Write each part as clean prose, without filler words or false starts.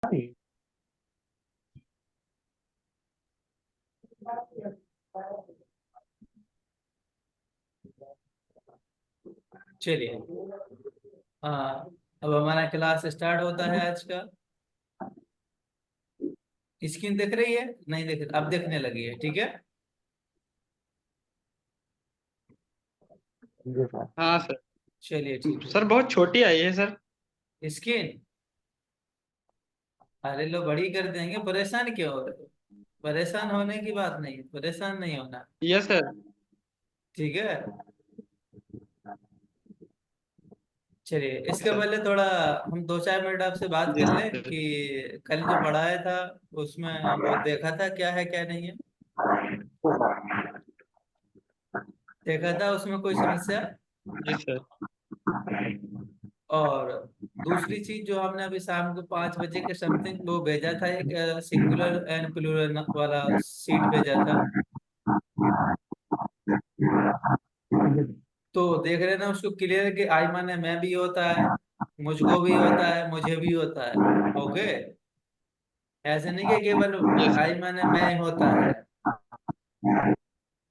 चलिए। अब हमारा क्लास स्टार्ट होता है आज का। स्क्रीन दिख रही है? नहीं दिख, अब दिखने लगी है। ठीक है। जी सर। हाँ सर। चलिए ठीक सर बहुत छोटी आई है सर। है। स्क्रीन अरे लो, बड़ी कर देंगे। परेशान क्यों हो रहे हो? परेशान होने की बात नहीं है, परेशान नहीं होना। Yes sir. ठीक है। चलिए, इसके सर पहले थोड़ा हम 2-4 मिनट आपसे बात जी कर लें सर। कि कल जो पढ़ाया था उसमें वो देखा था क्या है क्या नहीं है। देखा था उसमें कोई समस्या? जी सर। और दूसरी चीज जो हमने अभी शाम को 5 बजे के समथिंग वो भेजा था, एक सिंगुलर एंड प्लूरल वाला सीट भेजा था। तो देख रहे ना उसको क्लियर कि आई माने मैं भी होता है, मुझको भी होता है, मुझे भी होता है। ओके। ऐसे नहीं कि केवल यस आई सर। माने मैं होता है।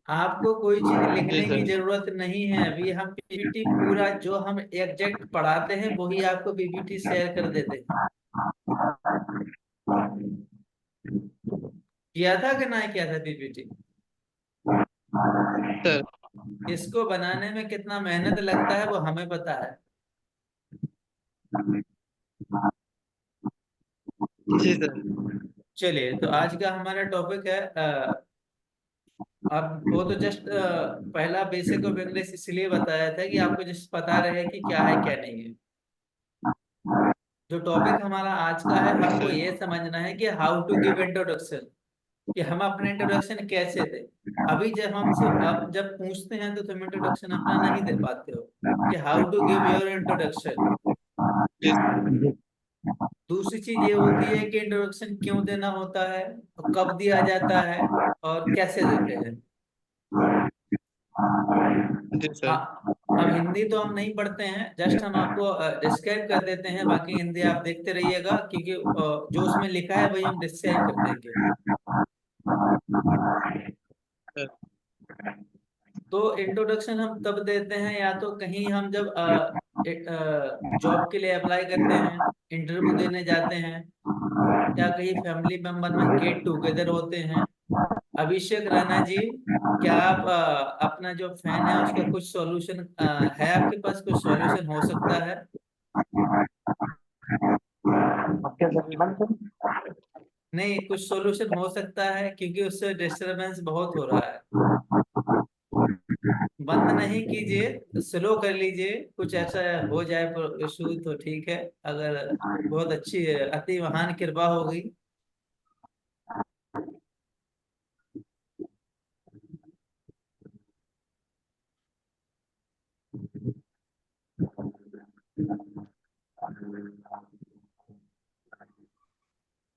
आपको कोई चीज जी लिखने की सर। जरूरत नहीं है। अभी हम पीपीटी पूरा जो हम एग्जैक्ट पढ़ाते हैं वही आपको पीपीटी शेयर कर देते हैं। किया था कि नहीं किया था पीपीटी? सर इसको बनाने में कितना मेहनत लगता है वो हमें पता है। जी सर। चलिए, तो आज का हमारा टॉपिक है अब वो तो जस्ट पहला बेसिक ऑफ इंग्लिश इसलिए बताया था कि आपको जस्ट पता रहे कि क्या है क्या नहीं है। जो टॉपिक हमारा आज का है, जी हमको सर। ये समझना है कि हाउ टू गिव इंट्रोडक्शन, कि हम अपना इंट्रोडक्शन कैसे दें। अभी जब हमसे अब जब पूछते हैं तो तुम इंट्रोडक्शन अपना नहीं दे पाते हो कि how to give your introduction. जी दूसरी चीज ये होती है कि इंट्रोडक्शन क्यों देना होता है और कब दिया जाता है और कैसे देते हैं। जी सर। हाँ, अब हिंदी तो हम नहीं पढ़ते हैं, जस्ट हम आपको डिस्क्राइब कर देते हैं। बाकी हिंदी आप देखते रहिएगा क्योंकि जो उसमें लिखा है वही हम डिस्क्राइब कर देंगे। सर। तो इंट्रोडक्शन हम तब देते हैं या तो कहीं हम जब जॉब के लिए अप्लाई करते हैं, इंटरव्यू देने जाते हैं, या कहीं फैमिली मेंबर में गेट टुगेदर होते हैं। अभिषेक राणा जी, क्या आप अपना जो फैन है उसका कुछ सॉल्यूशन है आपके पास? कुछ सॉल्यूशन हो सकता है? आपके सर बंद करो। नहीं, कुछ सॉल्यूशन हो सकता है क्योंकि उससे डिस्टरबेंस बहुत हो रहा है। बंद नहीं कीजिए, स्लो कर लीजिए। कुछ ऐसा हो जाए इशू तो ठीक है, अगर बहुत अच्छी अति महान कृपा होगी।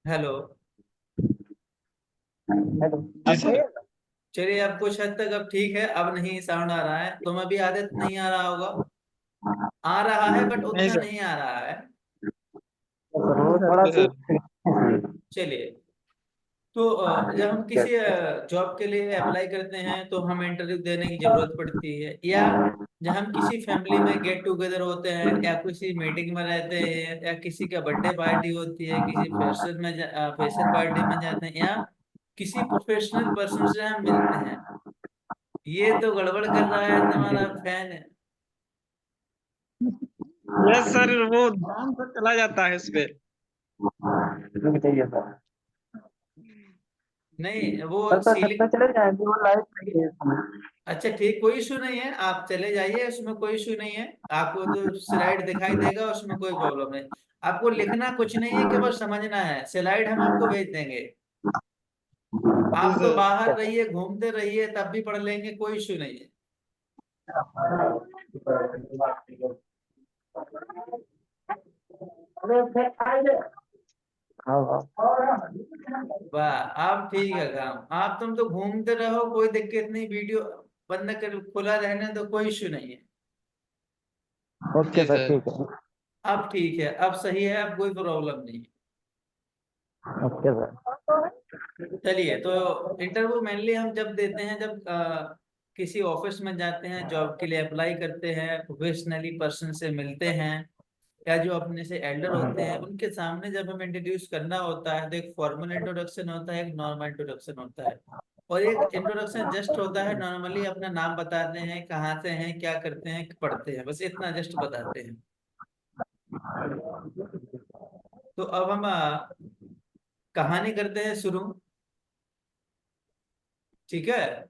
हेलो। हेलो। जी अब सही सर। है? चलिए, अब कुछ हद तक अब ठीक है, अब नहीं साउंड आ रहा है। तुम्हें भी आदत नहीं आ रहा होगा? आ रहा है बट नहीं उतना सर। नहीं आ रहा है। सर वो थोड़ा जी सी सर। चलिए, तो जब हम क्या किसी जॉब के लिए अप्लाई करते हैं तो हम इंटरव्यू देने की जरूरत पड़ती है, या जब हम किसी फैमिली में गेट टुगेदर होते हैं, या किसी मीटिंग में रहते हैं, या किसी का बर्थडे पार्टी होती है, किसी फ्रेशर में फ्रेशर पार्टी में जाते हैं, या किसी प्रोफेशनल पर्सन से हम मिलते हैं। ये तो गड़बड़ कर रहा है तुम्हारा फैन है। यस सर, वो ध्यान से चला जाता है इस पे। रुक जाइए सर। नहीं, वो सर तो छत पे सीलिंग। चले जाएंगे, वो लाइट नहीं है इस समय। अच्छा ठीक, कोई इशू नहीं है, आप चले जाइए, उसमें कोई इशू नहीं है। आपको तो स्लाइड दिखाई देगा, उसमें कोई प्रॉब्लम नहीं। आपको लिखना कुछ नहीं है, केवल समझना है। स्लाइड हम आपको भेज देंगे। जी आप तो सर। बाहर रहिए, घूमते रहिए, तब भी पढ़ लेंगे, कोई इशू नहीं है। हाँ हाँ। वाह, आप ठीक है काम। आप तुम तो घूमते रहो, कोई दिक्कत नहीं। वीडियो बंद कर खुला रहने तो कोई इशू नहीं है। ओके जी सर सर। ठीक है। अब ठीक है, अब सही है, अब कोई प्रॉब्लम नहीं है। Okay sir. चलिए, तो इंटरव्यू मेनली हम जब देते हैं जब किसी ऑफिस में जाते हैं, जॉब के लिए अप्लाई करते हैं, प्रोफेशनली पर्सन से मिलते हैं, या जो अपने से एल्डर होते हैं उनके सामने जब हमें इंट्रोड्यूस करना होता है, तो एक फॉर्मल इंट्रोडक्शन होता है, एक नॉर्मल इंट्रोडक्शन होता है। और एक इंट्रोडक्शन जस्ट होता है, नॉर्मली अपना नाम बताते हैं, कहाँ से हैं, क्या करते हैं, पढ़ते हैं, बस इतना जस्ट बताते हैं। तो अब हम कहानी करते हैं शुरू। ठीक है,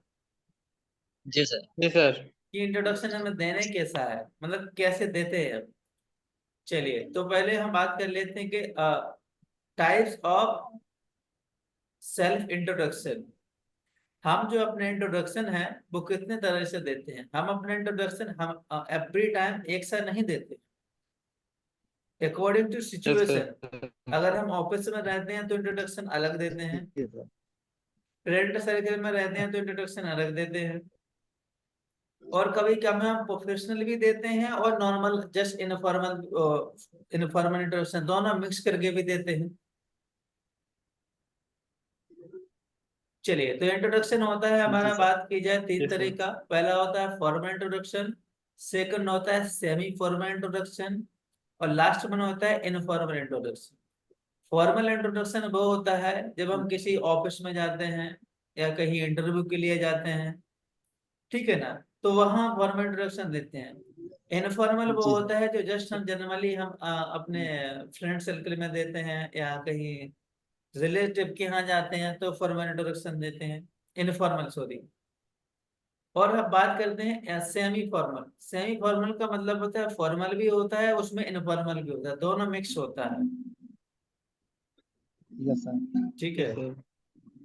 जी सर। जी सर। कि इंट्रोडक्शन हमें देने कैसा है, मतलब कैसे देते हैं। चलिए, तो पहले हम बात कर लेते हैं कि टाइप्स ऑफ सेल्फ इंट्रोडक्शन। हम जो अपने इंट्रोडक्शन है वो कितने तरह से देते हैं। हम अपने इंट्रोडक्शन हम एवरी टाइम एक साथ नहीं देते, according to yes situation. Sir. अगर हम ऑफिस में रहते हैं तो इंट्रोडक्शन अलग देते हैं, जी सर। फ्रेंड सर्कल में रहते हैं तो इंट्रोडक्शन अलग देते हैं, और कभी कभी हम प्रोफेशनल भी देते हैं और normal just informal informal introduction दोनों मिक्स करके भी देते हैं। चलिए, तो इंट्रोडक्शन होता है जी हमारा, सर। बात की जाए तीन जी तरह सर। का। पहला होता है फॉर्मल इंट्रोडक्शन, सेकंड होता है सेमी फॉर्मल इंट्रोडक्शन, और लास्ट में होता है इनफॉर्मल इंट्रोडक्शन। फॉर्मल इंट्रोडक्शन वो होता है जब हम किसी ऑफिस में जाते हैं या कहीं इंटरव्यू के लिए जाते हैं, ठीक है ना, तो वहाँ फॉर्मल इंट्रोडक्शन देते हैं। इनफॉर्मल वो जी सर। होता है जो जस्ट हम जनरली हम अपने फ्रेंड सर्कल में देते हैं, या कहीं रिलेटिव के यहाँ जाते हैं तो फॉर्मल इंट्रोडक्शन देते हैं, इनफॉर्मल सॉरी। और अब बात करते हैं सेमी फॉर्मल। सेमी फॉर्मल का मतलब होता है फॉर्मल भी होता है, उसमें इनफॉर्मल भी होता है, दोनों मिक्स होता है। Yes sir. ठीक है, यस सर।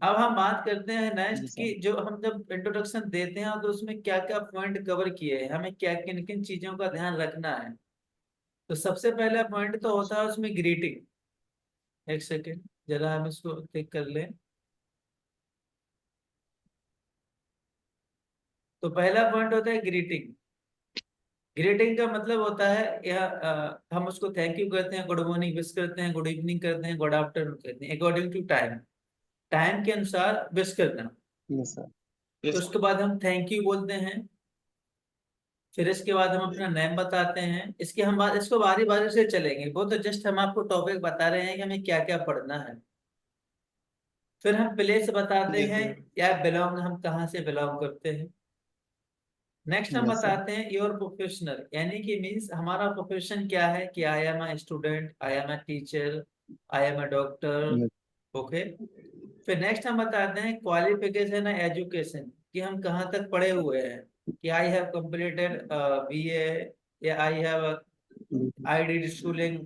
अब हम बात करते हैं जी नेक्स्ट सर। की, जो हम जब इंट्रोडक्शन देते हैं तो उसमें क्या क्या पॉइंट कवर किए हैं, हमें क्या किन किन चीजों का ध्यान रखना है। तो सबसे पहला पॉइंट तो होता है उसमें ग्रीटिंग। एक सेकेंड, जरा हम इसको क्लिक कर लें। तो पहला पॉइंट होता है ग्रीटिंग। ग्रीटिंग का मतलब होता है हम उसको थैंक यू करते हैं, गुड मॉर्निंग विश करते हैं, गुड इवनिंग करते हैं, गुड आफ्टरनून करते हैं, अकॉर्डिंग टू टाइम, टाइम के अनुसार विश करना। Yes sir. तो यस उसके बाद हम थैंक यू बोलते हैं, फिर इसके बाद हम अपना नेम बताते हैं। इसके हम इसको बारी बारी से चलेंगे, वो तो जस्ट हम आपको टॉपिक बता रहे हैं कि हमें क्या क्या पढ़ना है। फिर हम प्लेस बताते जी हैं, सर। या बिलोंग, हम कहाँ से बिलोंग करते हैं। नेक्स्ट हम यस सर। बताते हैं योर प्रोफेशनल, यानी कि मीन्स हमारा प्रोफेशन क्या है, कि I am a student, I am a teacher, I am a doctor. Yes. Okay. फिर नेक्स्ट हम बताते हैं क्वालिफिकेशन है, एजुकेशन, कि हम कहाँ तक पढ़े हुए हैं, कि आई हैव कंप्लीटेड बीए, या I have I did schooling,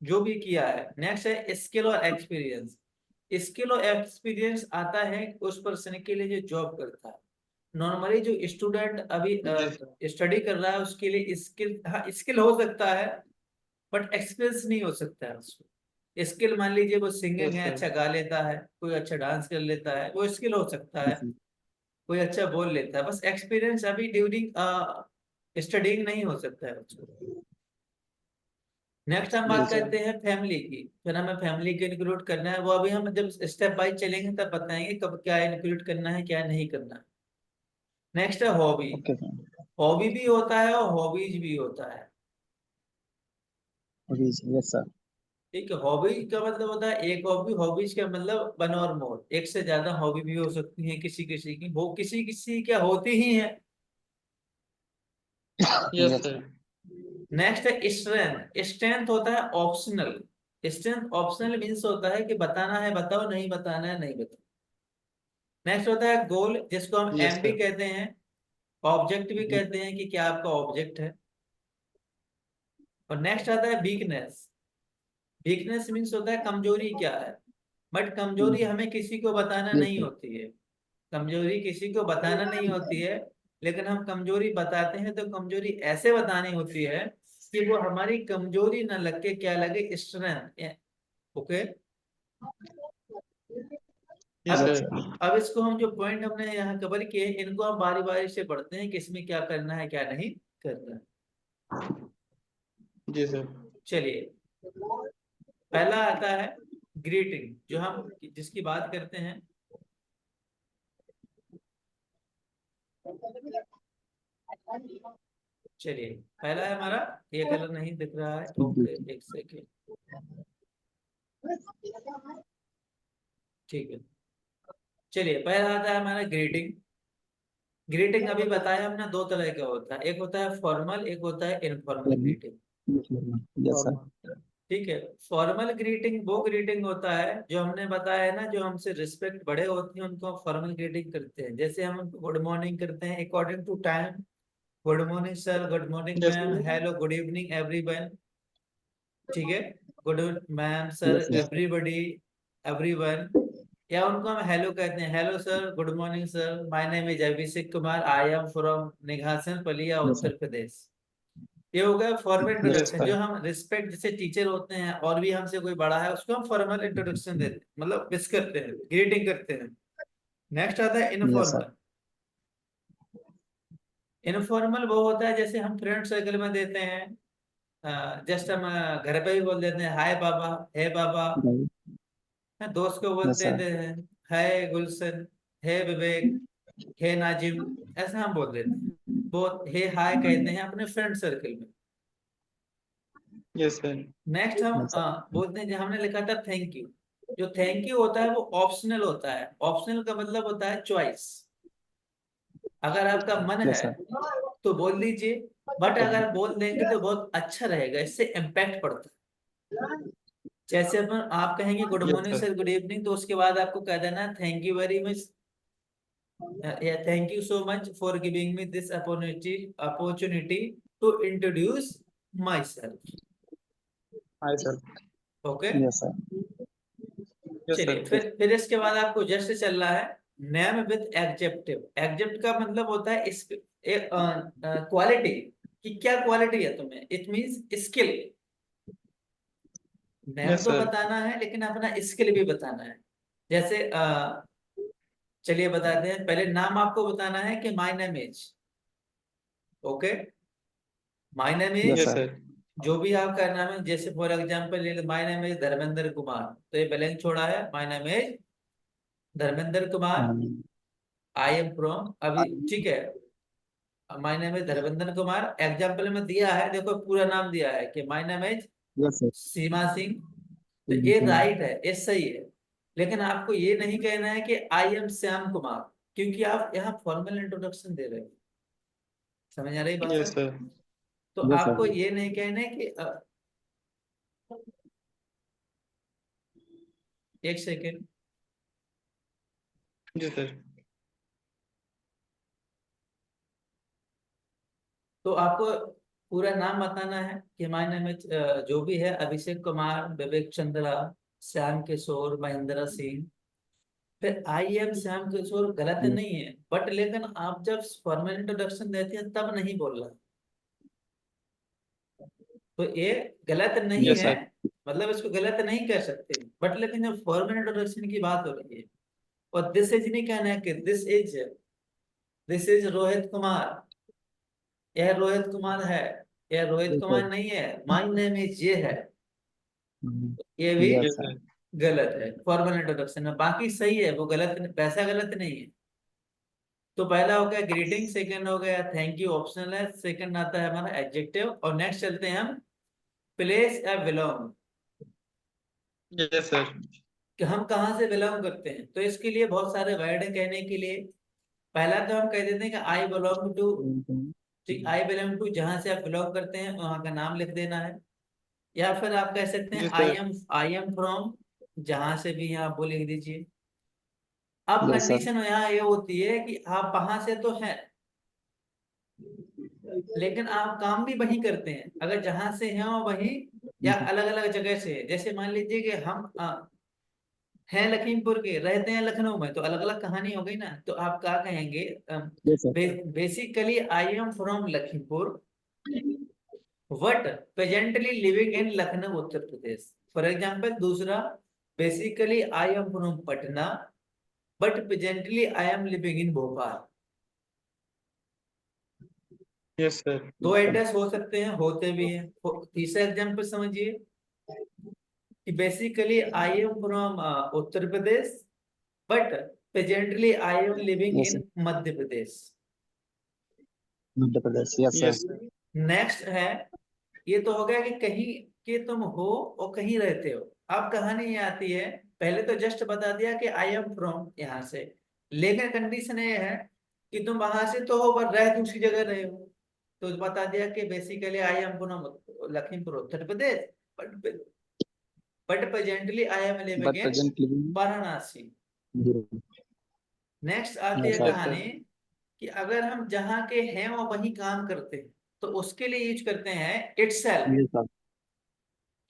जो भी किया है। नेक्स्ट है स्किल और एक्सपीरियंस। स्किल और एक्सपीरियंस आता है उस पर्सन के लिए जो जॉब करता है। नॉर्मली जो स्टूडेंट अभी जी सर। स्टडी कर रहा है उसके लिए स्किल, हाँ स्किल हो सकता है, बट एक्सपीरियंस नहीं हो सकता है उसको। स्किल मान लीजिए वो सिंगिंग यस है, सर। अच्छा गा लेता है, कोई अच्छा डांस कर लेता है, वो स्किल हो सकता है। यस कोई अच्छा बोल लेता है, बस एक्सपीरियंस अभी ड्यूरिंग स्टडीइंग नहीं हो सकता है उसको। नेक्स्ट हम बात सर। करते हैं फैमिली की। फिर हमें फैमिली को इंक्लूड करना है, वो अभी हम जब स्टेप बाय चलेंगे तब बताएंगे कब क्या इंक्लूड करना है, क्या नहीं करना। नेक्स्ट है हॉबी। Okay sir. हॉबी भी होता है और हॉबीज भी होता है। Yes sir. ठीक है, हॉबी का मतलब होता है एक हॉबी, हॉबीज का मतलब वन और मोर, एक से ज्यादा हॉबी भी हो सकती है किसी किसी की, वो किसी किसी क्या होती ही है। Yes yes sir. Sir. Next है स्ट्रेंथ। स्ट्रेंथ होता है ऑप्शनल। स्ट्रेंथ ऑप्शनल मीन्स होता है कि बताना है बताओ, नहीं बताना है नहीं बताओ। नेक्स्ट होता है गोल, जिसको हम यस एम भी सर। कहते हैं, ऑब्जेक्ट भी कहते हैं, कि क्या आपका ऑब्जेक्ट है। और नेक्स्ट आता है वीकनेस। वीकनेस मीन्स होता है कमजोरी क्या है, बट कमजोरी हमें किसी को बताना यस नहीं सर। होती है। कमजोरी किसी को बताना नहीं होती है, लेकिन हम कमजोरी बताते हैं तो कमजोरी ऐसे बतानी होती है कि वो हमारी कमजोरी ना लग के क्या लगे, स्ट्रेंथ। ओके। यस अब यस सर। सर। अब इसको हम जो पॉइंट हमने यहाँ कवर किए, इनको हम बारी बारी से पढ़ते हैं कि इसमें क्या करना है क्या नहीं करना है। जी सर। चलिए, पहला आता है ग्रीटिंग जो हम जिसकी बात करते हैं, चलिए पहला है हमारा, ये कलर नहीं दिख रहा है, ओके एक सेकेंड, ठीक है। चलिए पहला आता है हमारा ग्रीटिंग। ग्रीटिंग अभी बताया हमने दो तरह का होता है, एक होता है फॉर्मल, एक होता है इनफॉर्मल ग्रीटिंग। Yes sir. ठीक है, फॉर्मल ग्रीटिंग वो ग्रीटिंग होता है जो हमने बताया है ना, जो हमसे रिस्पेक्ट बड़े होते हैं उनको फॉर्मल ग्रीटिंग करते हैं। जैसे हम उनको गुड मॉर्निंग करते हैं according to time, good morning sir, good morning Yes, ma'am, sir. Hello, good evening everyone, ठीक है, good ma'am sir, yes sir. Everybody, everyone. या उनको हम हेलो कहते हैं, hello sir, good morning sir, my name is Abhishek Kumar, I am from Nighasan Palia yes sir. Uttar Pradesh. ये हो गया formal yes Yes, introduction, sir. जो हम रिस्पेक्ट, जैसे टीचर होते हैं और भी हमसे कोई बड़ा है उसको हम फॉर्मल इंट्रोडक्शन देते हैं, मतलब विश करते हैं, ग्रीटिंग करते हैं। नेक्स्ट आता है यस सर। इनफॉर्मल। इनफॉर्मल वो होता है जैसे हम फ्रेंड सर्कल में देते हैं, जस्ट हम घर पे ही बोल देते हैं हाय बाबा, हे बाबा, दोस्त को यस बोलते सर। हैं हाय गुलशन, हे विवेक, हे नाजिम, ऐसा हम बोल देते हैं। वो हे हाय कहते हैं अपने फ्रेंड सर्कल में। Yes, sir. नेक्स्ट हम यस सर। बोलते हैं, जो हमने लिखा था थैंक यू। जो थैंक यू होता है वो ऑप्शनल होता है। ऑप्शनल का मतलब होता है चॉइस। अगर आपका मन यस है सर। तो बोल दीजिए, बट अगर बोल देंगे तो बहुत अच्छा रहेगा, इससे इम्पैक्ट पड़ता है। जैसे अपन आप कहेंगे good Yes, morning sir. Sir, good evening, तो उसके बाद आपको कह देना थैंक यू वेरी मच, या thank you so much for giving me this opportunity to introduce myself. Hi, sir. Okay, yes sir. Yes, sir. चलिए फिर इसके बाद आपको जस्ट चलना है नेम विद एडजेक्टिव। एडजेक्टिव का मतलब होता है इस क्वालिटी, कि क्या क्वालिटी है तुम्हें, it means skill. Name Yes, तो sir. बताना है लेकिन अपना स्किल भी बताना है। जैसे चलिए बताते हैं, पहले नाम आपको बताना है कि my name is, okay, my name yes is, Yes, sir. sir. जो भी आपका नाम है, जैसे for example my name is Dharmendra Kumar, तो ये ब्लैंक छोड़ा है, my name is Dharmendra Kumar, I am from, अभी ठीक है, my name is Dharmendra Kumar, example में दिया है, देखो पूरा नाम दिया है कि my name is yes sir. Seema Singh, तो ये राइट है, ये सही है। लेकिन आपको ये नहीं कहना है कि आई एम श्याम कुमार, क्योंकि आप यहाँ फॉर्मल इंट्रोडक्शन दे रहे हो। समझ आ रही बात Yes, सर? sir. तो यस आपको सर। ये नहीं कहना है कि एक सेकेंड, Yes, sir. तो आपको पूरा नाम बताना है कि माय नेम इज, जो भी है, अभिषेक कुमार, विवेक चंद्रा, श्याम किशोर, महेंद्र सिंह। फिर आई एम श्याम किशोर गलत नहीं है, बट लेकिन आप जब फॉर्मल इंट्रोडक्शन देते हैं तब नहीं बोलना, तो ये गलत नहीं Yes, है, sir. मतलब इसको गलत नहीं कह सकते। बट लेकिन जब फॉर्मल इंट्रोडक्शन की बात हो रही है, और दिस इज नहीं कहना है कि दिस इज रोहित कुमार, यह रोहित कुमार है, यह रोहित यस सर। कुमार नहीं है, माय नेम इज ये है, ये भी यस Yes, सर। sir. गलत है फॉर्मल इंट्रोडक्शन में। बाकी सही है, वो गलत, पैसा गलत नहीं है। तो पहला हो गया ग्रीटिंग, सेकंड हो गया थैंक यू, ऑप्शनल है, सेकंड आता है हमारा एडजेक्टिव। और नेक्स्ट चलते हैं हम प्लेस या बिलोंग, Yes, sir. कि हम कहाँ से बिलोंग करते हैं। तो इसके लिए बहुत सारे वर्ड है कहने के लिए। पहला तो हम कह देते हैं कि I belong to, I belong to, जहां से आप बिलोंग करते हैं वहां का नाम लिख देना है। या फिर आप कह सकते हैं Yes, sir. I am from, जहां से भी हैं आप वो लिख दीजिए। अब यस सर। कंडीशन यहाँ ये होती है कि आप वहां से तो हैं, लेकिन आप काम भी वहीं करते हैं, अगर जहां से हैं और वहीं, या अलग अलग जगह से है। जैसे मान लीजिए कि हम हैं लखीमपुर के, रहते हैं लखनऊ में, तो अलग अलग कहानी हो गई ना। तो आप क्या कहेंगे, yes sir. Basically I am from Lakhimpur, but presently living in Lucknow Uttar Pradesh. For example दूसरा, basically I am from Patna, but presently I am living in Bhopal. Yes, sir. दो एड्रेस हो सकते हैं, होते भी हैं। तीसरा एग्जाम्पल समझिए कि basically I am from Uttar Pradesh but presently I am living Yes, sir. In Madhya Pradesh. Madhya Pradesh. Yes, Yes, sir. sir. Next है, ये तो हो गया कि कहीं के तुम हो और कहीं रहते हो। अब कहानी ये आती है, पहले तो जस्ट बता दिया कि आई एम फ्रॉम यहाँ से, लेकिन कंडीशन ये है कि तुम वहां से तो हो पर रह दूसरी जगह रहे हो। तो बता दिया कि basically I am from Lakhimpur Uttar Pradesh but presently I am living But in present living Varanasi. in next आती है Yes, sir. Yes, कहानी sir. कि अगर हम जहाँ के हैं और वहीं काम करते हैं तो उसके लिए यूज करते हैं इटसेल्फ। Yes, sir.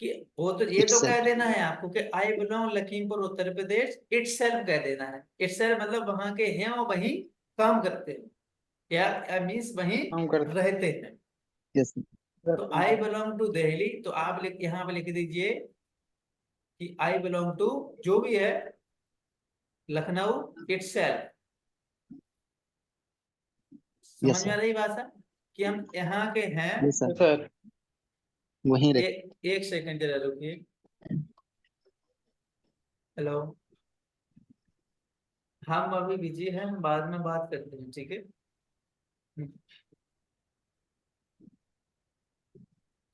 कि वो तो ये तो Itself. कह देना है आपको कि I belong Lakhimpur Uttar Pradesh, itself कह देना है। इटसेल्फ मतलब वहां के हैं और वहीं काम करते हैं या मीन्स वहीं हम करते रहते हैं। Yes, sir. तो आई बिलोंग टू दिल्ली, तो आप यहाँ पे लिख दीजिए कि आई बिलोंग टू जो भी है लखनऊ इटसेल्फ। Yes, समझ में sir. आ रही भाषा कि हम यहाँ के हैं। Yes, sir. Yes, sir. वहीं रह एक सेकंड जरा रुकिए। हेलो, हम अभी बिजी हैं, हम बाद में बात करते हैं, ठीक है।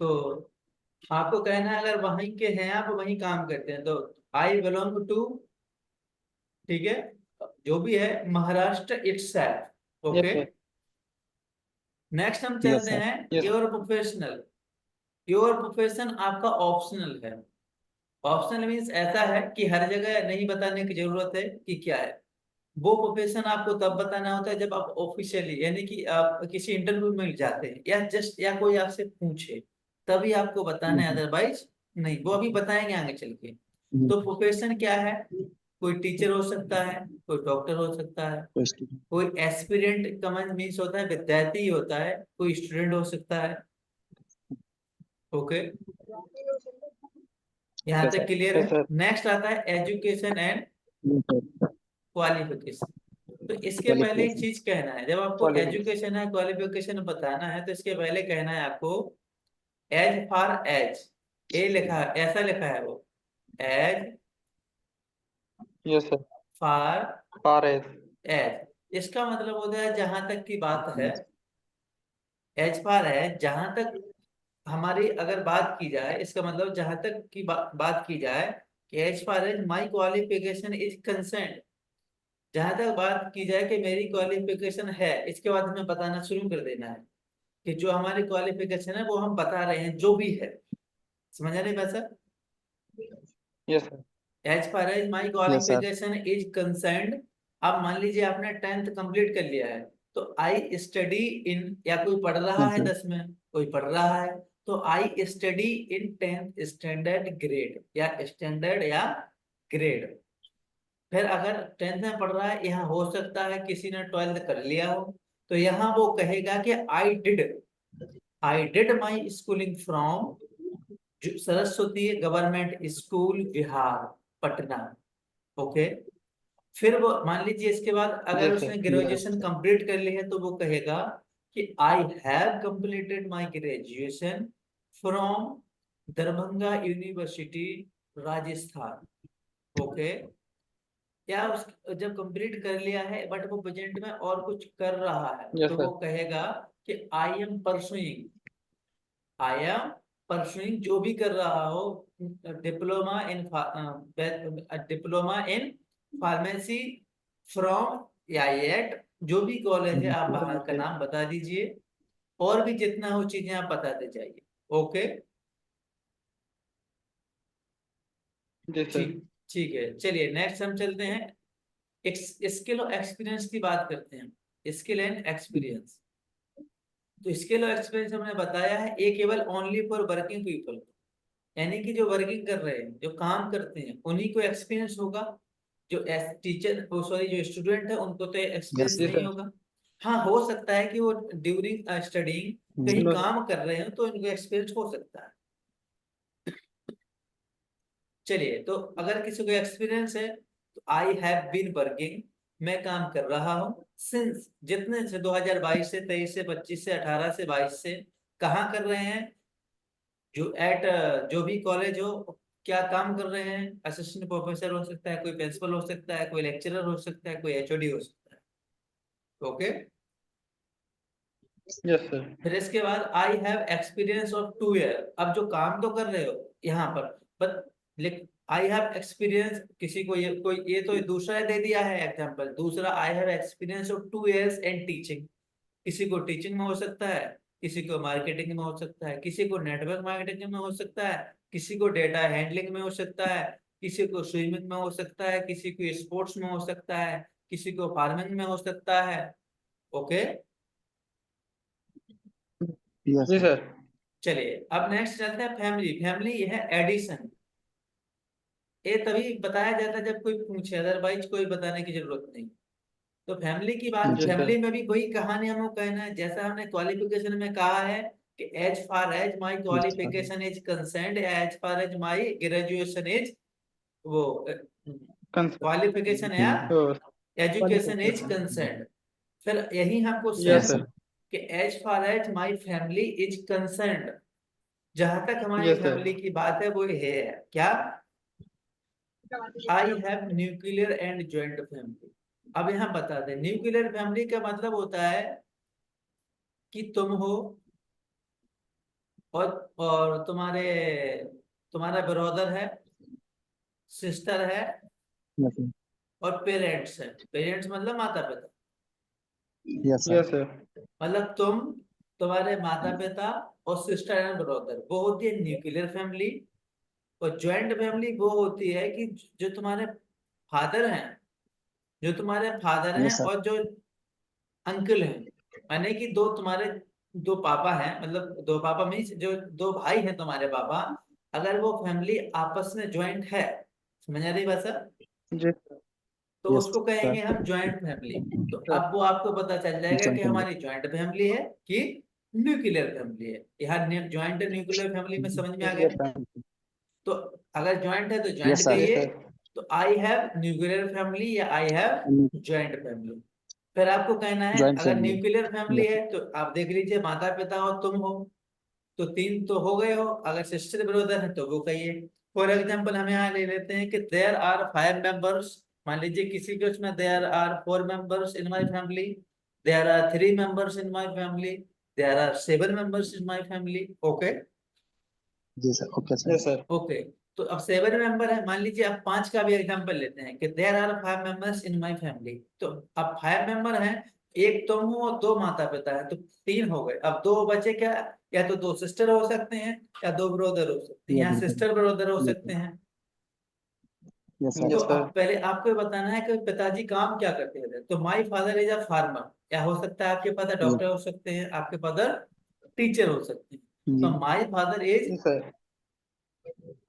तो आपको कहना है अगर वहीं के हैं आप वहीं काम करते हैं तो आई बिलोंग टू, ठीक है, जो भी है Maharashtra itself. Yes, okay, sir. Next हम Yes, चलते sir. हैं Yes. Your professional. Your profession आपका ऑप्शनल है। ऑप्शनल मीन्स ऐसा है कि हर जगह नहीं बताने की जरूरत है कि क्या है। वो प्रोफेशन आपको तब बताना होता है जब आप ऑफिशियली यानी कि आप किसी इंटरव्यू में जाते हैं या जस्ट या कोई आपसे पूछे, तभी आपको बताना Yes, है, sir. अदरवाइज नहीं। वो अभी बताएंगे आगे चल के। Yes. तो प्रोफेशन क्या है? कोई टीचर हो सकता है, कोई डॉक्टर हो सकता है, First. कोई एस्पिरेंट का मीन्स होता है विद्यार्थी होता है, कोई स्टूडेंट हो सकता है। ओके, यहाँ Yes, तक sir. क्लियर Yes, है। sir. नेक्स्ट आता है education and Yes, sir. Qualification. तो इसके पहले एक Qualification. चीज कहना है, जब आपको Qualification. एजुकेशन है क्वालिफिकेशन बताना है तो इसके पहले कहना है आपको एज फॉर एज। ए लिखा है, ऐसा लिखा है वो, as Yes, sir. Far Far as. As. इसका मतलब होता है जहां तक की बात है, Yes. एज फॉर एज जहां तक हमारी अगर बात की जाए, इसका मतलब जहां तक की बात की जाए कि as far as my qualification is concern, जहां तक बात की जाए कि मेरी क्वालिफिकेशन है, इसके बाद हमें बताना शुरू कर देना है कि जो हमारी क्वालिफिकेशन है वो हम बता रहे हैं जो भी है। समझ आ रही बात sir? Yes, sir. As far as my Yes, sir. Qualification is concerned. अब मान लीजिए आपने 10th कंप्लीट कर लिया है, तो आई स्टडी इन, या कोई पढ़ रहा Yes, है sir. 10 में, कोई पढ़ रहा है, तो I study in 10th standard grade या स्टैंडर्ड या ग्रेड। फिर अगर 10th में पढ़ रहा है, यहाँ हो सकता है किसी ने 12th कर लिया हो, तो यहाँ वो कहेगा कि I did my schooling from Saraswati government school Bihar Patna. Okay, फिर वो मान लीजिए इसके बाद अगर Yes, sir. उसने Yes, ग्रेजुएशन sir. कंप्लीट कर ली है तो वो कहेगा कि I have completed my graduation from Darbhanga university Rajasthan. Okay, या उस जब कंप्लीट कर लिया है बट वो प्रेजेंट में और कुछ कर रहा है Yes, तो sir. वो कहेगा कि आई एम परसुइंग जो भी कर रहा हो, डिप्लोमा इन फार्मेसी फ्रॉम या एट, जो भी कॉलेज है आप बाहर का नाम बता दीजिए, और भी जितना हो चीजें आप बताते जाइए। Okay, Yes, sir. ठीक ठीक है, चलिए नेक्स्ट हम चलते हैं स्किल और एक्सपीरियंस की बात करते हैं। स्किल एंड एक्सपीरियंस, तो स्किल और एक्सपीरियंस हमने बताया है ये केवल ओनली फॉर वर्किंग पीपल, यानी कि जो वर्किंग कर रहे हैं, जो काम करते हैं, उन्हीं को एक्सपीरियंस होगा। जो टीचर सॉरी जो स्टूडेंट है उनको तो Yes, एक्सपीरियंस Yes, नहीं sir. होगा। हाँ, हो सकता है कि वो ड्यूरिंग स्टडिंग sir. कहीं No, sir. काम कर रहे हो तो इनको एक्सपीरियंस हो सकता है। चलिए, तो अगर किसी को एक्सपीरियंस है तो आई हैव बीन वर्किंग, मैं काम कर रहा हूँ सिंस, जितने से 2022 से 23 से 25 से 18 से 22 से। कहाँ कर रहे हैं? जो एट जो भी कॉलेज हो क्या काम कर रहे हैं, असिस्टेंट प्रोफेसर हो सकता है, कोई प्रिंसिपल हो सकता है, कोई लेक्चरर हो सकता है, कोई एचओडी हो सकता है। Okay, Yes, sir. फिर इसके बाद I have experience of 2 year. अब जो काम तो कर रहे हो यहाँ पर, बट आई हैव एक्सपीरियंस, किसी को ये कोई ये तो दूसरा दे दिया है एग्जांपल। दूसरा, I have experience of 2 years in teaching. किसी को टीचिंग में हो सकता है, किसी को मार्केटिंग में हो सकता है, किसी को नेटवर्क मार्केटिंग में हो सकता है, किसी को डेटा हैंडलिंग में हो सकता है, किसी को स्विमिंग में हो सकता है, किसी को स्पोर्ट्स में हो सकता है, किसी को फार्मिंग में हो सकता है। ओके, Yes, जी sir. सर। चलिए अब नेक्स्ट चलते हैं फैमिली। फैमिली ये है एडिशन। ये तभी बताया जाता है जब कोई पूछे, अदरवाइज कोई बताने की जरूरत नहीं। तो फैमिली की बात, जी फैमिली सर। में भी वही कहानी हमको कहना है जैसा हमने क्वालिफिकेशन में कहा है कि as far as my Yes, sir. Qualification is concerned, as far as my graduation is, वो कंसर्न। क्वालिफिकेशन या तो एजुकेशन इज कंसर्न्ड। फिर यही हमको yes same Yes, sir. sir. कि as far as my family is concerned, जहां तक हमारी यस सर। फैमिली की बात है वो है क्या, आई have nuclear and joint family. अब यहाँ बता दें, न्यूक्लियर फैमिली का मतलब होता है कि तुम हो और तुम्हारा ब्रदर है, सिस्टर है, Yes, sir. और पेरेंट्स है। पेरेंट्स मतलब माता पिता। Yes, sir. Yes sir. मतलब तुम, तुम्हारे माता पिता और सिस्टर एंड ब्रदर, वो होती है न्यूक्लियर फैमिली। और ज्वाइंट फैमिली वो होती है कि जो तुम्हारे फादर हैं, जो तुम्हारे फादर हैं Yes, sir. और जो अंकल हैं, माने कि दो तुम्हारे दो पापा हैं, मतलब दो पापा मीन्स जो दो भाई हैं तुम्हारे पापा, अगर वो फैमिली आपस में ज्वाइंट है, समझ आ रही बात सर, जी सर। तो Yes, उसको sir. कहेंगे हम ज्वाइंट फैमिली। तो सर। अब वो आपको पता चल जाएगा Joint कि family. हमारी ज्वाइंट फैमिली है कि न्यूक्लियर फैमिली है। यहाँ ज्वाइंट न्यूक्लियर फैमिली में समझ में आ गया। Nuclear family. तो अगर ज्वाइंट है तो ज्वाइंट Yes, sir. जी कहिए। सर। तो आई हैव न्यूक्लियर फैमिली या आई हैव ज्वाइंट फैमिली। फिर आपको कहना है Joint अगर family. न्यूक्लियर फैमिली Yes, है sir. तो आप देख लीजिए माता पिता और तुम हो, तो 3 तो हो गए हो। अगर सिस्टर ब्रदर है तो वो कहिए। फॉर एग्जाम्पल हम यहाँ ले लेते हैं कि देयर आर 5 मेंबर्स। मान लीजिए किसी के उसमें there are 4 members in my family, there are 3 members in my family, there are 7 members in my family. Okay, Yes, sir. Okay, sir. Yes sir. Okay. तो अब 7 मेंबर है, मान लीजिए अब 5 का भी एग्जांपल लेते हैं कि there are 5 members in my family. तो अब 5 मेंबर हैं, एक तुम हो और 2 माता पिता है, तो 3 हो गए। अब 2 बचे क्या, या तो 2 सिस्टर हो सकते हैं या 2 ब्रदर हो सकते हैं। Yeah, यहाँ बिल्कुल. सिस्टर ब्रदर हो Yes, सकते sir. हैं। Yes, sir. तो यस अब सर। पहले आपको ये बताना है कि पिताजी काम क्या करते थे। तो my father is a farmer, या हो सकता है आपके फादर Yes. डॉक्टर हो सकते हैं, आपके फादर टीचर हो सकते हैं। तो जी. माय फादर इज, जी सर।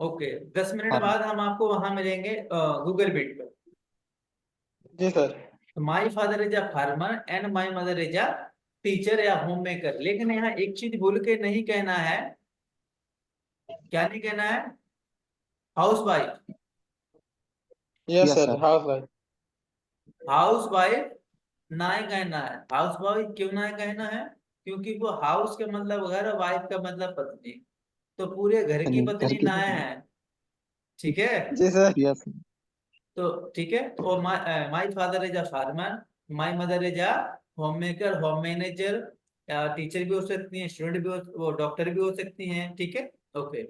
ओके। 10 minute Farm. बाद हम आपको वहां मिलेंगे गूगल मीट पर। जी sir. My father is a farmer and my mother is a teacher या होम मेकर। लेकिन यहाँ एक चीज भूल के नहीं कहना है, क्या नहीं कहना है, house wife. Yes Yes, sir. sir. House wife. House wife ना ही कहना है। हाउस वाइफ क्यों ना कहना है, क्योंकि वो हाउस का मतलब घर, वाइफ का मतलब पत्नी। तो पूरे घर की घर पत्नी की. ना है, ठीक है। जी सर। Yes. तो ठीक है, तो माई father is a farmer, my mother is a home maker, home manager, या टीचर भी हो सकती हैं, स्टूडेंट भी हो, वो डॉक्टर भी हो सकती हैं, ठीक है। ओके,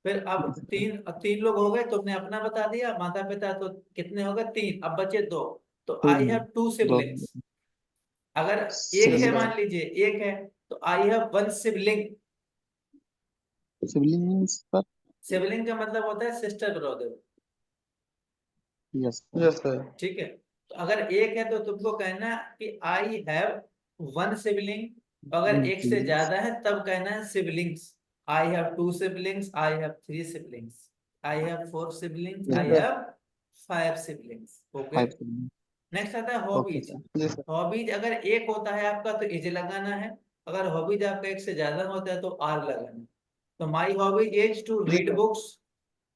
फिर अब तीन लोग हो गए, तुमने अपना बता दिया माता पिता, तो कितने हो गए, 3। अब बचे 2। तो आई हैव 2 दो सिबलिंग्स। अगर एक यस है, सर। siblings. मान लीजिए एक है, तो I have 1 sibling. Siblings, sir. Sibling का मतलब होता है sister brother, Yes, sir. Yes sir. ठीक है। तो अगर एक है तो तुमको कहना कि आई हैव 1 सिबलिंग। अगर एक से Siblings. ज्यादा है तब कहना है siblings. I have 2 siblings, I have 3 siblings, I have 4 siblings, जी Yes, I sir. Sir. Have 5 siblings. Okay, 5 siblings. Next आता है Okay, हॉबीज। sir. जी सर। हॉबीज अगर एक होता है आपका तो इज लगाना है, अगर हॉबीज आपका एक से ज्यादा होता है तो आर लगाना है। तो माई हॉबीज इज टू जी read sir. Books.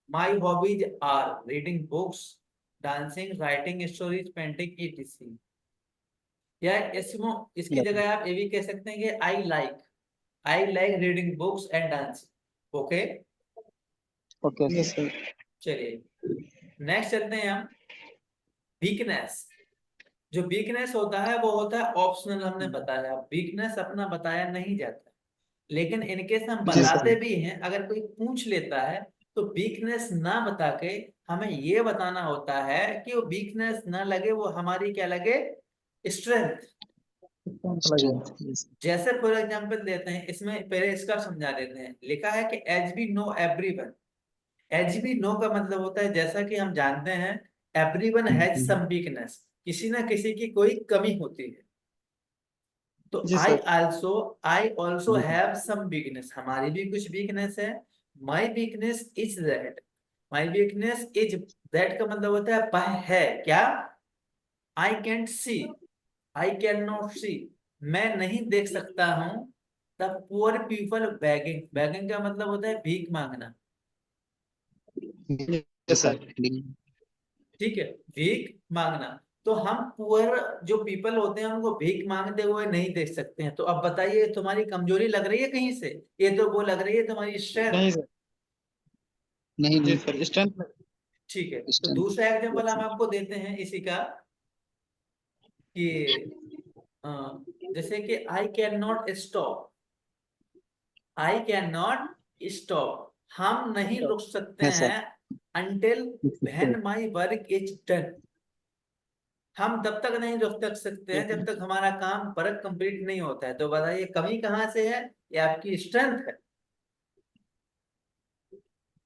My hobbies are reading books, dancing, writing stories, painting, etc. या इसकी Yes, sir. जगह आप ये भी कह सकते हैं कि I like reading books and dancing. Okay, Okay, Yes, sir. sir. चलिए नेक्स्ट चलते हैं हम। वीकनेस। जो वीकनेस होता है वो होता है ऑप्शनल, हमने बताया वीकनेस अपना बताया नहीं जाता, लेकिन इनकेस हम जी सर। बताते भी हैं, अगर कोई पूछ लेता है तो वीकनेस ना बता के हमें ये बताना होता है कि वो वीकनेस ना लगे, वो हमारी क्या लगे, स्ट्रेंथ। Strength. Yes. जैसे फॉर एग्जांपल देते हैं, इसमें पहले इसका समझा देते हैं। लिखा है कि as we know everyone. As we know का मतलब होता है जैसा कि हम जानते हैं, एवरीवन हैज सम वीकनेस, किसी ना किसी की कोई कमी होती है। तो जी I sir. Also have some weakness, हमारी भी कुछ वीकनेस है। My weakness is that. My weakness is that का मतलब होता है वह है क्या, I can't see, I can not see, मैं नहीं देख सकता हूं। The poor people begging. Begging का मतलब होता है भीख मांगना। Yes, sir. ठीक है, भीख मांगना। तो हम पुअर जो पीपल होते हैं उनको भीख मांगते हुए नहीं देख सकते हैं। तो अब बताइए, तुम्हारी कमजोरी लग रही है कहीं से? ये तो वो लग रही है तुम्हारी स्ट्रेंथ। नहीं सर। नहीं जी नहीं सर, स्ट्रेंथ में। ठीक है, तो strength. दूसरा एग्जांपल Yes, हम sir. आपको देते हैं इसी का, कि अ, जैसे कि आई can not stop. I can not stop, हम नहीं रुक सकते Yes, sir. हैं। until Yes, when sir. my work is done। हम तब तक नहीं रुक तक सकते हैं जब तक हमारा काम वर्क कंप्लीट नहीं होता है। तो बताइए कमी कहाँ से है, ये आपकी स्ट्रेंथ है।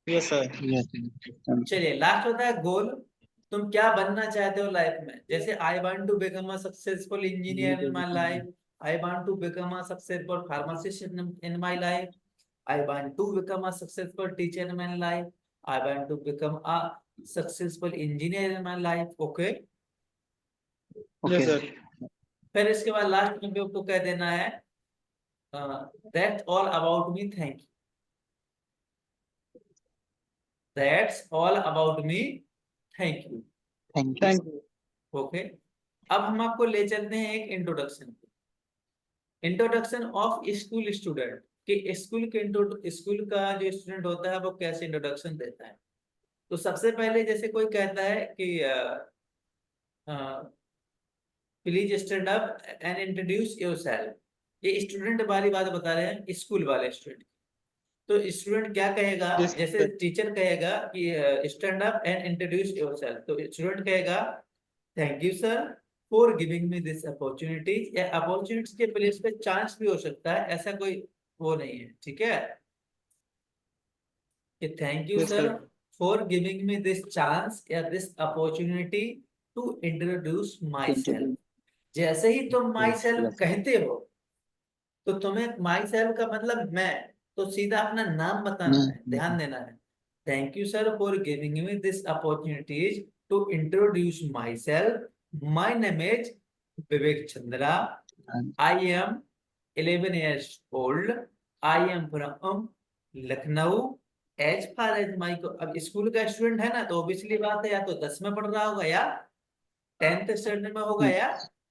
Yes sir. Yes, sir. Strength. चलिए लास्ट होता है गोल। तुम क्या बनना चाहते हो लाइफ में? जैसे I want to become a successful engineer in my life, I want to become a successful pharmacist in my life, I want to become a successful teacher in my life, I want to become a successful engineer in my life. Okay, yes Okay. Sir. फिर इसके बाद last में भी आपको कह देना है that's all about me, thank you. That's all about me, thank you. Thank you. Thank you. Okay, अब हम आपको ले चलते हैं एक introduction. Introduction of school student, कि स्कूल का जो स्टूडेंट होता है वो कैसे इंट्रोडक्शन देता है। तो सबसे पहले जैसे कोई कहता है कि please stand up and introduce yourself. ये स्टूडेंट वाली बात बता रहे हैं, स्कूल वाले स्टूडेंट। तो स्टूडेंट क्या कहेगा, यस जैसे सर। टीचर कहेगा कि stand up and introduce yourself, तो स्टूडेंट कहेगा thank you sir for giving me this opportunity. या अपॉर्चुनिटी के प्लेस पे चांस भी हो सकता है, ऐसा कोई वो नहीं है। ठीक है, कि thank you yes sir sir. For giving me this chance या this opportunity to introduce myself. जैसे ही तुम my Yes, self yes, sir. कहते हो, तो तुम्हें माई सेल्फ का मतलब मैं, तो सीधा अपना नाम बताना है, ध्यान देना है। Thank you sir for giving me this opportunities to introduce myself. My name is Vivek Chandra. And I am 11 years old। I am from Lucknow. As far as my को, अब स्कूल का स्टूडेंट है ना, तो ऑब्वियसली बात है, या तो 10 में पढ़ रहा होगा, या 10th स्टैंडर्ड में होगा, या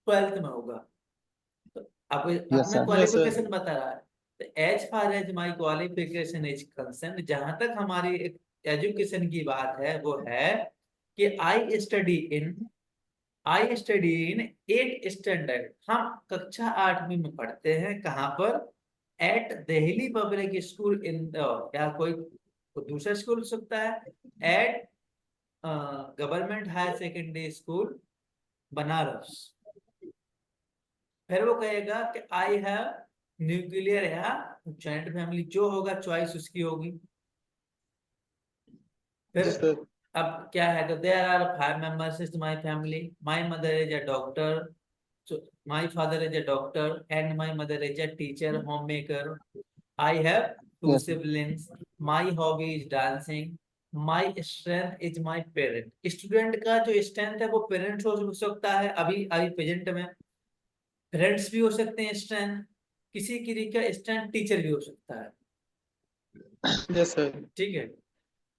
12th में होगा। तो अब yes, अपना sir. Yes sir. क्वालिफिकेशन बता रहा है। तो as far as my qualification is concern, जहां तक हमारी एजुकेशन की बात है वो है कि I study in 8th standard. हम कक्षा 8वीं में पढ़ते हैं, कहाँ पर? At Delhi public school in, या कोई दूसरा स्कूल हो सकता है, at government higher secondary school Banaras. फिर वो कहेगा कि आई हैव न्यूक्लियर या जॉइंट फैमिली, जो होगा चॉइस उसकी होगी। फिर यस सर। अब क्या है, तो there are 5 members is my family. My mother is a doctor, my father is a doctor and my mother is a teacher home maker. I have 2 Yes, sir. Siblings. My hobby is dancing. My strength is my parent. Student का जो strength है वो parents हो सकता है, अभी अभी present में पेरेंट्स भी हो सकते हैं स्ट्रेंथ, किसी किसी का स्ट्रेंथ टीचर भी हो सकता है। Yes sir. ठीक है,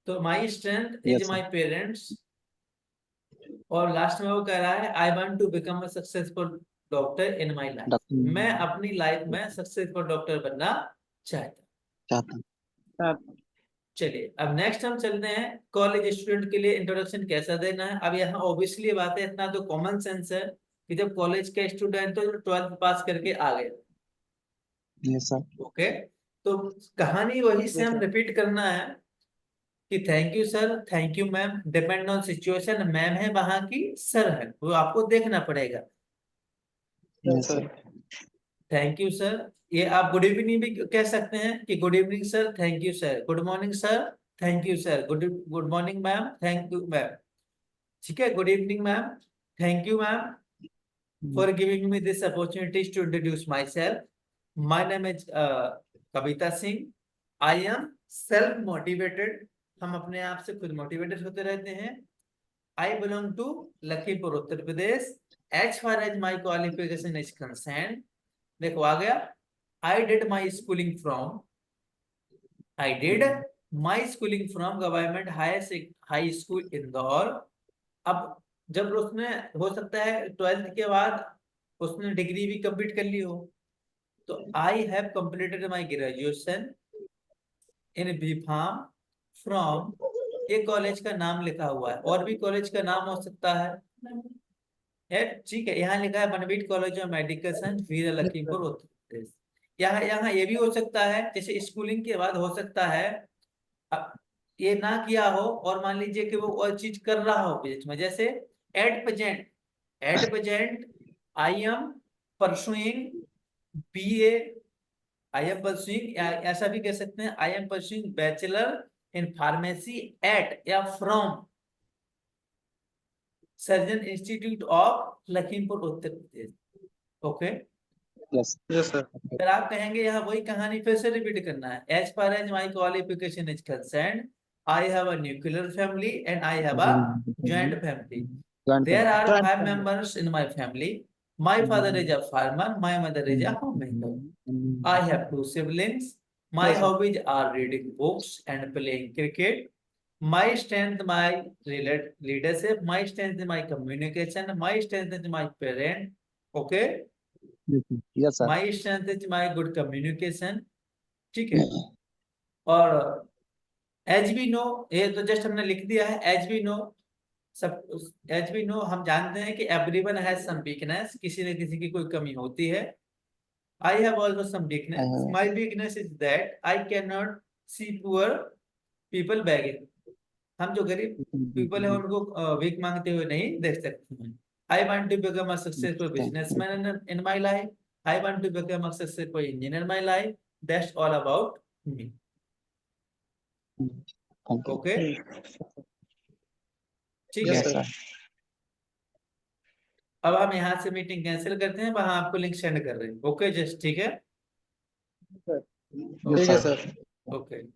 तो my strength is Yes, sir. My parents. और लास्ट में वो कह रहा है I want to become a successful doctor in my life. Doctor. मैं अपनी लाइफ में सक्सेसफुल डॉक्टर बनना चाहता हूँ। चाहता हूँ। हाँ। चलिए अब नेक्स्ट हम चलते हैं कॉलेज स्टूडेंट के लिए इंट्रोडक्शन कैसा देना है। अब यहाँ ऑब्वियसली बात है, इतना तो कॉमन सेंस है कि जब कॉलेज का स्टूडेंट तो 12th पास करके आ गए, Yes, sir. ओके, तो कहानी वही से Yes, हम sir. रिपीट करना है कि thank you sir, thank you ma'am, depend on situation, ma'am है वहां की, सर है, वो आपको देखना पड़ेगा। Yes, Yes, sir. sir. Thank you sir, ये आप गुड इवनिंग भी कह सकते हैं कि good evening sir, thank you sir, good morning sir, thank you sir, good morning ma'am, thank you ma'am, ठीक है, good evening ma'am, thank you ma'am for giving me this opportunities to introduce myself, my name is Kavita Singh, I am self motivated, हम अपने आप से खुद motivated होते रहते हैं, आई belong to Lakhimpur Uttar Pradesh, as far as my qualification is concern, देखो आ गया, I did my schooling from government high school Indore. अब जब उसने हो सकता है 12th के बाद उसने डिग्री भी कंप्लीट कर ली हो, तो I have completed my graduation in B pharm from, ये कॉलेज का नाम लिखा हुआ है, और भी कॉलेज का नाम हो सकता है, ठीक है, यहाँ लिखा है बनबीट कॉलेज ऑफ मेडिकल साइंस वीर लखीमपुर उत्तर प्रदेश। यहाँ यहाँ ये भी हो सकता है, जैसे स्कूलिंग के बाद हो सकता है अब ये ना किया हो और मान लीजिए कि वो और चीज कर रहा हो बीच में, जैसे at present I am pursuing BA, I am pursuing, ऐसा भी कह सकते हैं I am pursuing bachelor in pharmacy at या from surgeon institute of Lakhimpur Uttar Pradesh, okay. Yes. Yes, sir. फिर आप कहेंगे यहाँ वही कहानी फिर से रिपीट करना है, as far as my qualification is concern, I have a nuclear family and I have a joint family. There are Joint 5 family. members in my family. My father is a farmer. My mother is a homemaker. I have 2 siblings. My Yes, sir. hobbies are reading books and playing cricket. My strength, my leadership. My strength is my communication. My strength is my parent. Okay. Yes, sir. My strength is my good communication. ठीक है। और as we no, ये तो just हमने लिख दिया है, as we no सब, एज वी नो हम जानते हैं कि एवरीवन हैज सम वीकनेस, किसी न किसी की कोई कमी होती है। I have also some weakness, my weakness is that I can not see poor people begging, हम जो गरीब पीपल है उनको वीक मांगते हुए नहीं देख सकते हैं। I want to become a successful businessman in my life, I want to become a successful engineer in my life, that's all about me, Thank you. Okay, ठीक Yes, है। Yes, sir. sir. अब हम यहाँ से meeting cancel करते हैं, वहां आपको लिंक सेंड कर रहे हैं, ओके जस्ट, ठीक है, Sir. Yes, ठीक है, sir. sir. ओके।